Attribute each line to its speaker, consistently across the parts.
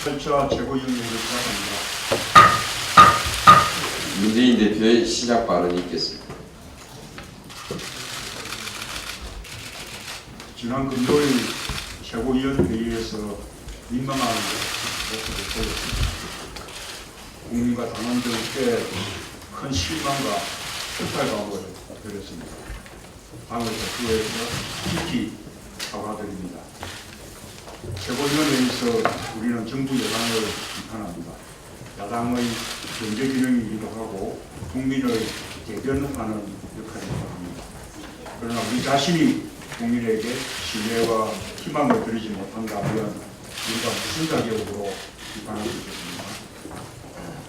Speaker 1: 8차 최고위원회를 시작합니다.
Speaker 2: 문재인 대표의 시작 발언이 있겠습니다.
Speaker 1: 지난 금요일 최고위원회의에서 민망한 모습을 보였습니다. 국민과 당원들께 큰 실망과 실탈감을 드렸습니다. 당을 대표해서 깊이 사과드립니다. 최고위원회에서 우리는 정부 여당을 비판합니다. 야당의 경제 기능이기도 하고 국민의 대변하는 역할이기도 합니다. 그러나 우리 자신이 국민에게 신뢰와 희망을 드리지 못한다면 우리가 무슨 자격으로 비판할 수 있겠습니까?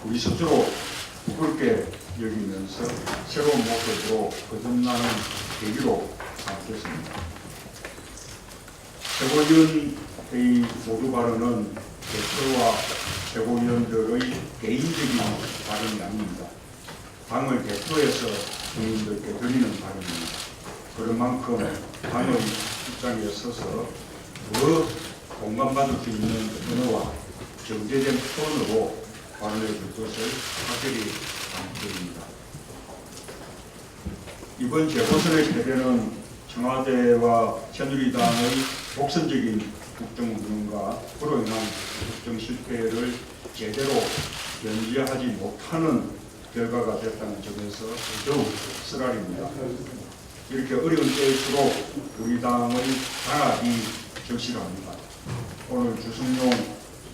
Speaker 1: 우리 스스로 부끄럽게 여기면서 새로운 모습으로 거듭나는 계기로 삼겠습니다. 최고위원회의 모두 발언은 대표와 최고위원들의 개인적인 발언이 아닙니다. 당을 대표해서 국민들께 드리는 발언입니다. 그런 만큼 당의 입장에 서서 더 공감받을 수 있는 언어와 정제된 톤으로 발언해 줄 것을 확실히 강조드립니다. 이번 재보선의 패배는 청와대와 새누리당의 독선적인 국정 운영과 그로 인한 국정 실패를 제대로 견제하지 못하는 결과가 됐다는 점에서 더욱 쓰라립니다. 이렇게 어려운 때일수록 우리 당의 단합이 절실합니다. 오늘 주승용,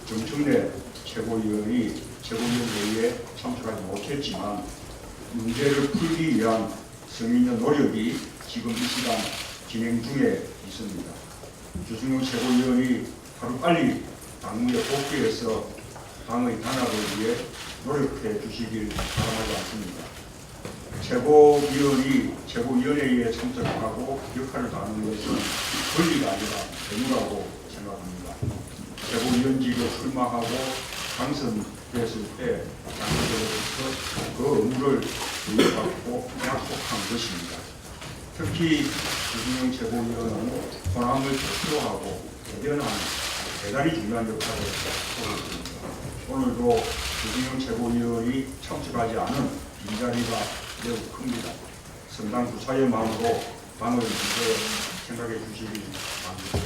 Speaker 1: 정청래 최고위원이 최고위원회의에 참석하지 못했지만 문제를 풀기 위한 성인의 노력이 지금 이 시간 진행 중에 있습니다. 주승용 최고위원이 하루빨리 당무에 복귀해서 당의 단합을 위해 노력해 주시길 바라지 않습니다. 최고위원이 최고위원회에 참석하고 역할을 다하는 것은 권리가 아니라 의무라고 생각합니다. 최고위원직을 출마하고 당선됐을 때 당선자로서 그 의무를 부여받고 약속한 것입니다. 특히 주승용 최고위원은 호남을 대표하고 대변하는 대단히 중요한 역할을 하고 있습니다. 오늘도 주승용 최고위원이 참석하지 않은 빈자리가 매우 큽니다. 성당 구차의 마음으로 당을 먼저 생각해 주시기 바랍니다.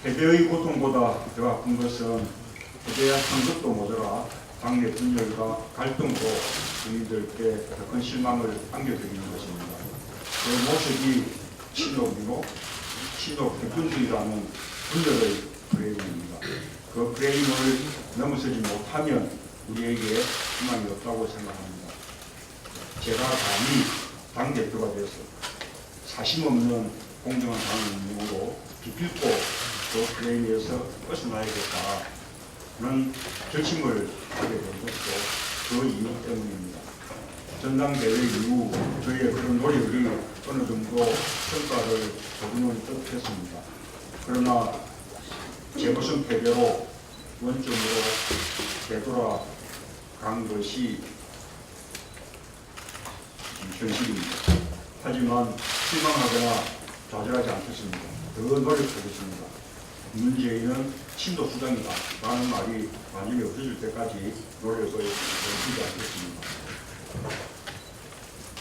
Speaker 1: 패배의 고통보다 더 아픈 것은 패배한 것도 모자라 당내 분열과 갈등으로 국민들께 더 큰 실망을 안겨드리는 것입니다. 그 모습이 친노민호, 친노백분주의라는 분열의 프레임입니다. 그 프레임을 넘어서지 못하면 우리에게 희망이 없다고 생각합니다. 제가 감히 당대표가 돼서 사심없는 공정한 당 운영으로 기필코 그 프레임에서 벗어나야겠다는 결심을 하게 된 것도 그 이유 때문입니다. 전당대회 이후 저희의 그런 노력이 어느 정도 성과를 거두는 듯했습니다. 그러나 재보선 패배로 원점으로 되돌아간 것이 현실입니다. 하지만 실망하거나 좌절하지 않겠습니다. 더 노력하겠습니다. 문재인은 친도 수장이다 라는 말이 완전히 없어질 때까지 노력을 멈추지 않겠습니다.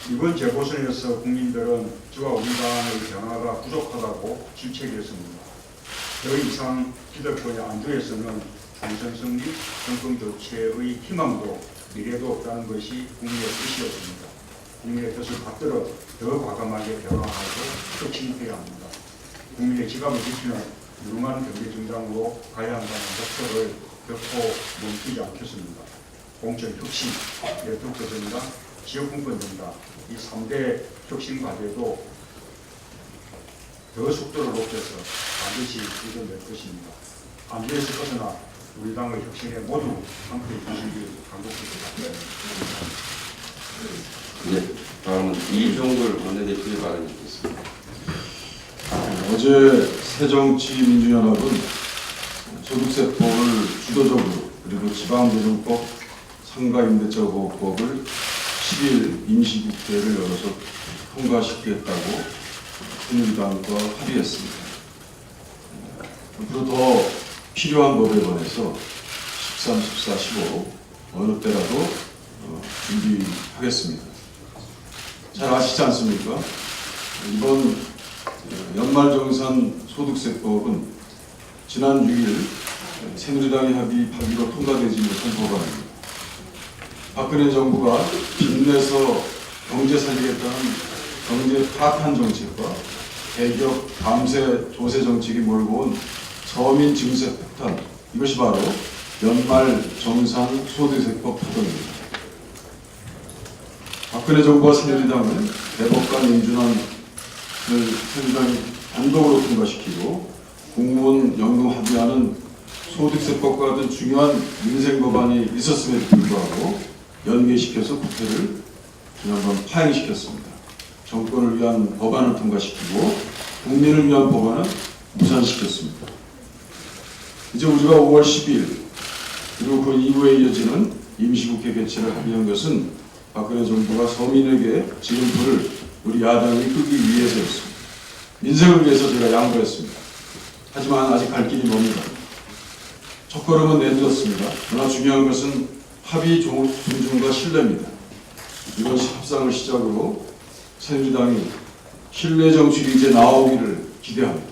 Speaker 1: 이번 재보선에서 국민들은 저와 우리 당의 변화가 부족하다고 질책했습니다. 더 이상 기득권의 안주에서는 총선 승리, 정권 교체의 희망도 미래도 없다는 것이 국민의 뜻이었습니다. 국민의 뜻을 받들어 더 과감하게 변화하고 혁신해야 합니다. 국민의 지갑을 지키는 유능한 경제 정당으로 가야 한다는 목표를 결코 멈추지 않겠습니다. 공천 혁신, 네트워크 정당, 지역분권 정당 이 3대 혁신 과제도 더 속도를 높여서 반드시 이뤄낼 것입니다. 안주에서 벗어나 우리 당의 혁신에 모두 함께 해주시길 간곡히 부탁드립니다.
Speaker 2: 네, 다음은 이종걸 원내대표의 발언이 있겠습니다.
Speaker 3: 어제 새정치민주연합은 소득세법을 주도적으로 그리고 지방재정법, 상가임대차보호법을 10일 임시국회를 열어서 통과시키겠다고 새누리당과 합의했습니다. 앞으로 더 필요한 법에 관해서 13, 14, 15 어느 때라도 준비하겠습니다. 잘 아시지 않습니까? 이번 연말정산 소득세법은 지난 6일 새누리당의 합의로 통과되지 못한 법안입니다. 박근혜 정부가 빚내서 경제 살리겠다는 경제 파탄 정책과 대기업 감세 조세 정책이 몰고 온 서민 증세 폭탄, 이것이 바로 연말 정산 소득세법 파동입니다. 박근혜 정부와 새누리당은 대법관 임준환을 새누리당이 단독으로 통과시키고 공무원 연금 합의하는 소득세법과 같은 중요한 민생 법안이 있었음에도 불구하고 연계시켜서 국회를 지난번 파행시켰습니다. 정권을 위한 법안을 통과시키고 국민을 위한 법안은 무산시켰습니다. 이제 우리가 5월 10일 그리고 그 이후에 이어지는 임시국회 개최를 합의한 것은 박근혜 정부가 서민에게 지름길을 우리 야당이 끄기 위해서였습니다. 민생을 위해서 제가 양보했습니다. 하지만 아직 갈 길이 멉니다. 첫걸음은 내딛었습니다. 그러나 중요한 것은 합의 존중과 신뢰입니다. 이번 협상을 시작으로 새누리당이 신뢰 정치가 이제 나오기를 기대합니다.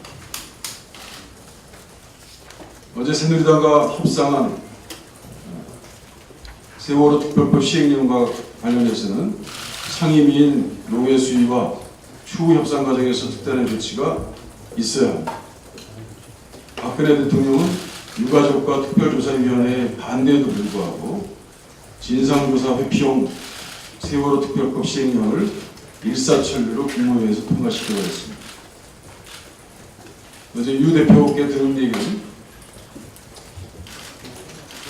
Speaker 3: 어제 새누리당과 협상한 세월호 특별법 시행령과 관련해서는 상임위인 노회 수위와 추후 협상 과정에서 특단의 조치가 있어야 합니다. 박근혜 대통령은 유가족과 특별조사위원회의 반대에도 불구하고 진상조사 회피용 세월호 특별법 시행령을 일사천리로 국무회의에서 통과시켜버렸습니다. 어제 유 대표께 들은 얘기는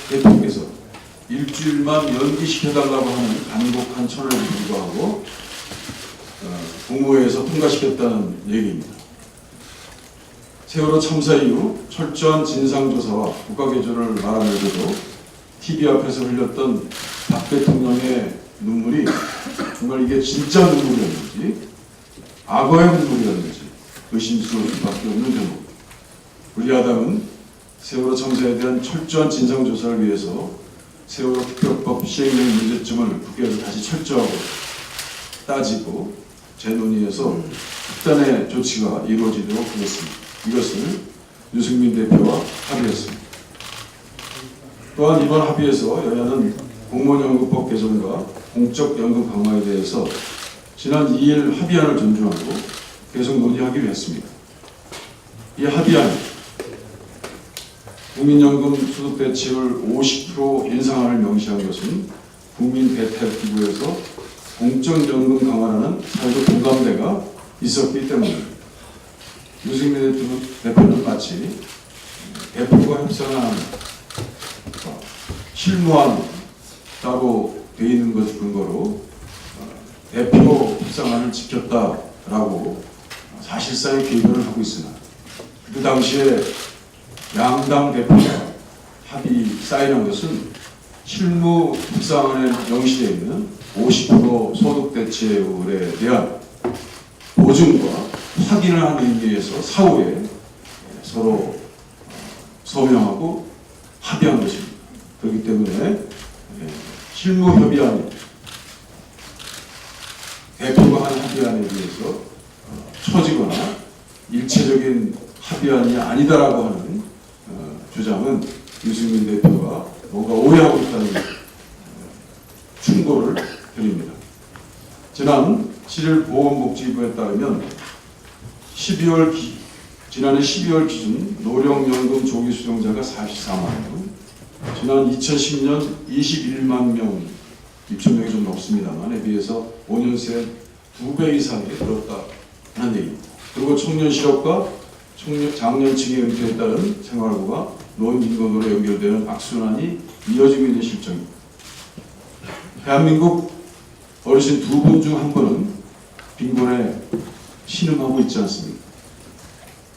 Speaker 3: 대표께서 일주일만 연기시켜달라고 하는 간곡한 천언에도 불구하고 국무회의에서 통과시켰다는 얘기입니다. 세월호 참사 이후 철저한 진상조사와 국가개조를 말하면서도 TV 앞에서 흘렸던 박 대통령의 눈물이 정말 이게 진짜 눈물이었는지 악어의 눈물이었는지 의심스러울 수밖에 없는 대목. 우리 야당은 세월호 참사에 대한 철저한 진상조사를 위해서 세월호 특별법 시행령 문제점을 국회에서 다시 철저하고 따지고 재논의해서 특단의 조치가 이루어지도록 하겠습니다. 이것을 유승민 대표와 합의했습니다. 또한 이번 합의에서 여야는 공무원연금법 개정과 공적연금 강화에 대해서 지난 2일 합의안을 존중하고 계속 논의하기로 했습니다. 이 합의안 국민연금 소득대체율 50% 인상안을 명시한 것은 국민 대탈 기구에서 공적연금 강화라는 사회적 공감대가 있었기 때문입니다. 유승민 대표는 마치 대표가 협상한 실무안 따로 되어 있는 것을 근거로 대표 협상안을 지켰다라고 사실상의 개변을 하고 있으나 그 당시에 양당 대표가 합의 사인한 것은 실무 협상안에 명시되어 있는 50% 소득 대체율에 대한 보증과 확인을 하는 의미에서 사후에 서로 서명하고 합의한 것입니다. 그렇기 때문에 실무 협의안이 대표가 한 합의안에 비해서 처지거나 일체적인 합의안이 아니다라고 하는 주장은 유승민 대표가 뭔가 오해하고 있다는 충고를 드립니다. 지난 7일 보건복지부에 따르면 지난해 12월 기준 노령연금 조기 수령자가 44만 명, 지난 2010년 21만 명, 6천 명이 좀 넘습니다만에 비해서 5년 새 2배 이상이 늘었다는 얘기입니다. 그리고 청년 실업과 장년층의 은퇴에 따른 생활고가 노인빈곤으로 연결되는 악순환이 이어지고 있는 실정입니다. 대한민국 어르신 2분 중 1분은 빈곤에 신음하고 있지 않습니까?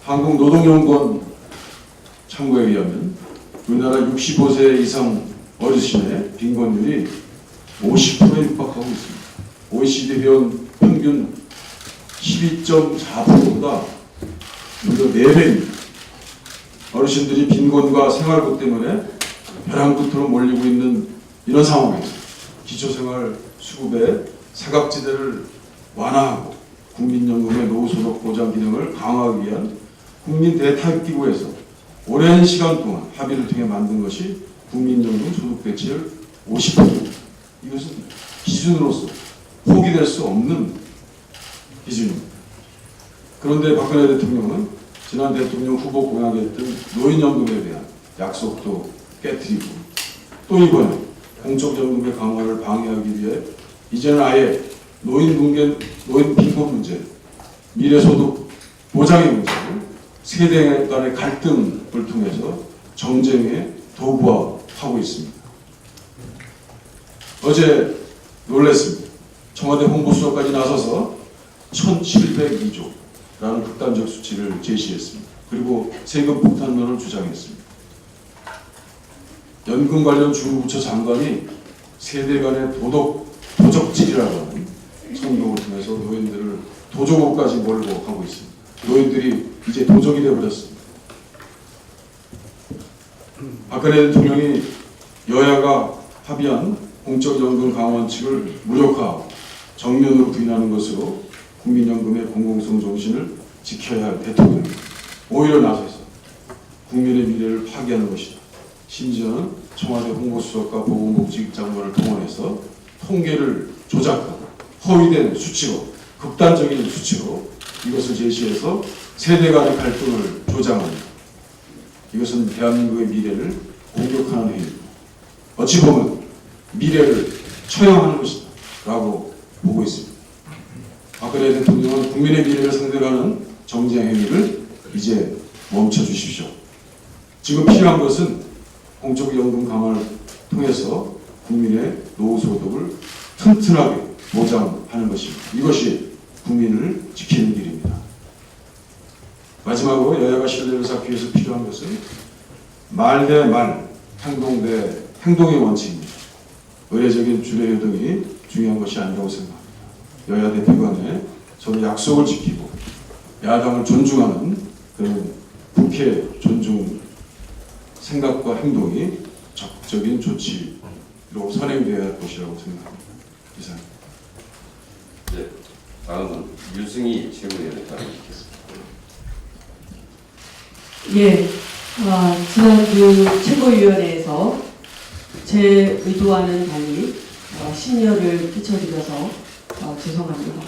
Speaker 3: 한국노동연구원 참고에 의하면 우리나라 65세 이상 어르신의 빈곤율이 50%에 육박하고 있습니다. OECD 회원 평균 12.4%보다 무려 4배입니다. 어르신들이 빈곤과 생활고 때문에 벼랑 끝으로 몰리고 있는 이런 상황에서 기초생활 수급의 사각지대를 완화하고 국민연금의 노후소득 보장 기능을 강화하기 위한 국민 대타협기구에서 오랜 시간 동안 합의를 통해 만든 것이 국민연금 소득 대체율 50%. 이것은 기준으로서 포기될 수 없는 기준입니다. 그런데 박근혜 대통령은 지난 대통령 후보 공약했던 노인연금에 대한 약속도 깨뜨리고 또 이번에 공적연금의 강화를 방해하기 위해 이제는 아예 노인 빈곤 문제, 미래소득 보장의 문제를 세대 간의 갈등을 통해서 정쟁에 도구화하고 있습니다. 어제 놀랐습니다. 청와대 홍보수석까지 나서서 1702조라는 극단적 수치를 제시했습니다. 그리고 세금 폭탄론을 주장했습니다. 연금 관련 주무부처 장관이 세대 간의 도적질이라고 하는 성명을 통해서 노인들을 도적으로까지 몰고 가고 있습니다. 노인들이 이제 도적이 되어버렸습니다. 박근혜 대통령이 여야가 합의한 공적연금 강화 원칙을 무력화하고 정면으로 부인하는 것으로 국민연금의 공공성 정신을 지켜야 할 대통령이 오히려 나서서 국민의 미래를 파괴하는 것이다. 심지어는 청와대 홍보수석과 보건복지장관을 동원해서 통계를 조작하고 허위된 수치로 극단적인 수치로 이것을 제시해서 세대 간의 갈등을 조장합니다. 이것은 대한민국의 미래를 공격하는 행위입니다. 어찌 보면 미래를 처형하는 것이다 라고 보고 있습니다. 박근혜 대통령은 국민의 미래를 상대로 하는 정쟁 행위를 이제 멈춰주십시오. 지금 필요한 것은 공적연금 강화를 통해서 국민의 노후소득을 튼튼하게 보장하는 것입니다. 이것이 국민을 지키는 길입니다. 마지막으로 여야가 신뢰를 쌓기 위해서 필요한 것은 말 대 말, 행동 대 행동의 원칙입니다. 의례적인 주례효동이 중요한 것이 아니라고 생각합니다. 여야 대표 간에 서로 약속을 지키고 야당을 존중하는 그런 국회 존중 생각과 행동이 적극적인 조치로 선행되어야 할 것이라고 생각합니다. 이상입니다.
Speaker 2: 네, 다음은 유승희 최고위원의 발언 듣겠습니다.
Speaker 4: 예, 지난주 최고위원회에서 제 의도와는 달리 심려를 끼쳐드려서 죄송합니다.